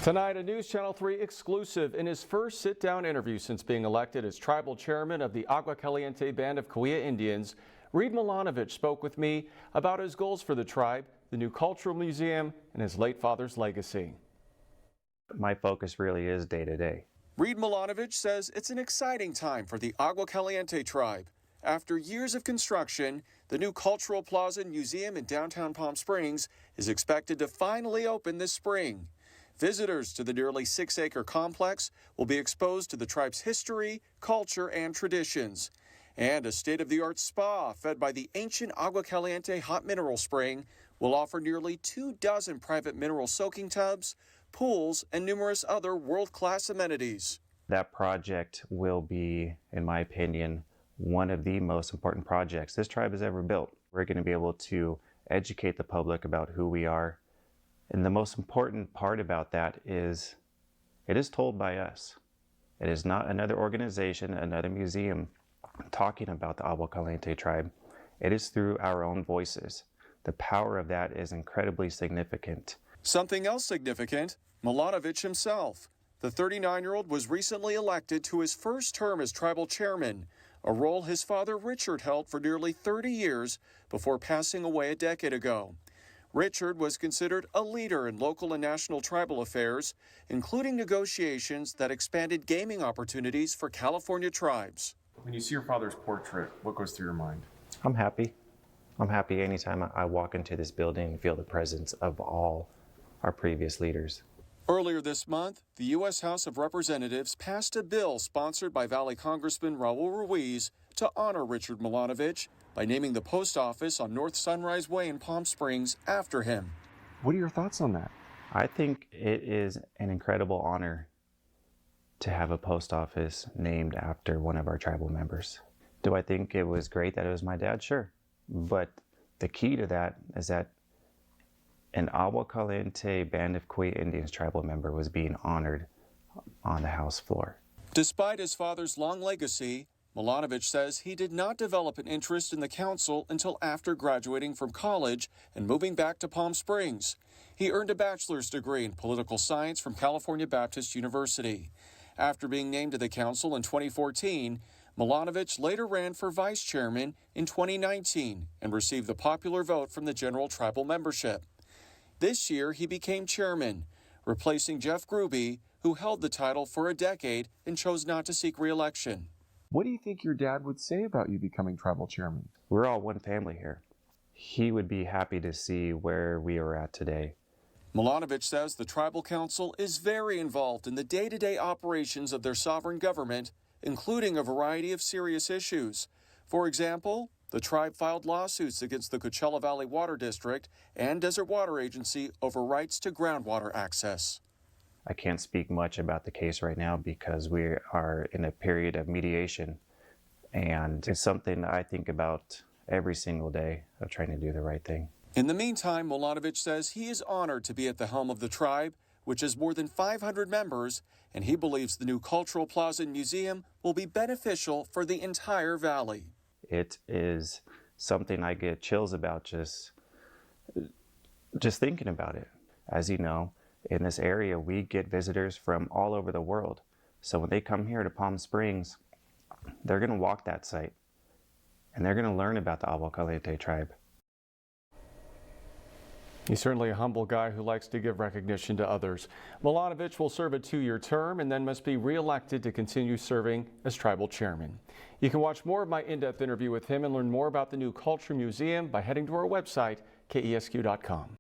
Tonight, a News Channel 3 exclusive. In his first sit-down interview since being elected as tribal chairman of the Agua Caliente Band of Cahuilla Indians, Reed Milanovich spoke with me about his goals for the tribe, the new cultural museum, and his late father's legacy. My focus really is day to day. Reed Milanovich says it's an exciting time for the Agua Caliente tribe. After years of construction, the new Cultural Plaza Museum in downtown Palm Springs is expected to finally open this spring. Visitors to the nearly 6-acre complex will be exposed to the tribe's history, culture, and traditions. And a state-of-the-art spa fed by the ancient Agua Caliente hot mineral spring will offer nearly 24 private mineral soaking tubs, pools, and numerous other world-class amenities. That project will be, in my opinion, one of the most important projects this tribe has ever built. We're going to be able to educate the public about who we are. And the most important part about that is it is told by us. It is not another organization, another museum talking about the Agua Caliente tribe. It is through our own voices. The power of that is incredibly significant. Something else significant, Milanovich himself. The 39-year-old was recently elected to his first term as tribal chairman, a role his father Richard held for nearly 30 years before passing away a decade ago. Richard was considered a leader in local and national tribal affairs, including negotiations that expanded gaming opportunities for California tribes. When you see your father's portrait, what goes through your mind? I'm happy. I'm happy anytime I walk into this building and feel the presence of all our previous leaders. Earlier this month, the U.S. House of Representatives passed a bill sponsored by Valley Congressman Raul Ruiz to honor Richard Milanovich by naming the post office on North Sunrise Way in Palm Springs after him. What are your thoughts on that? I think it is an incredible honor to have a post office named after one of our tribal members. Do I think it was great that it was my dad? Sure. But the key to that is that an Agua Caliente Band of Cahuilla Indians tribal member was being honored on the House floor. Despite his father's long legacy, Milanovich says he did not develop an interest in the council until after graduating from college and moving back to Palm Springs. He earned a bachelor's degree in political science from California Baptist University. After being named to the council in 2014, Milanovich later ran for vice chairman in 2019 and received the popular vote from the general tribal membership. This year, he became chairman, replacing Jeff Gruby, who held the title for a decade and chose not to seek re-election. What do you think your dad would say about you becoming tribal chairman? We're all one family here. He would be happy to see where we are at today. Milanovich says the tribal council is very involved in the day-to-day operations of their sovereign government, including a variety of serious issues. For example, the tribe filed lawsuits against the Coachella Valley Water District and Desert Water Agency over rights to groundwater access. I can't speak much about the case right now because we are in a period of mediation, and it's something I think about every single day of trying to do the right thing. In the meantime, Milanovich says he is honored to be at the helm of the tribe, which has more than 500 members, and he believes the new Cultural Plaza Museum will be beneficial for the entire valley. It is something I get chills about just thinking about it. As you know, in this area, we get visitors from all over the world. So when they come here to Palm Springs, they're going to walk that site and they're going to learn about the Agua Caliente tribe. He's certainly a humble guy who likes to give recognition to others. Milanovich will serve a 2-year term and then must be re-elected to continue serving as tribal chairman. You can watch more of my in-depth interview with him and learn more about the new Culture Museum by heading to our website, kesq.com.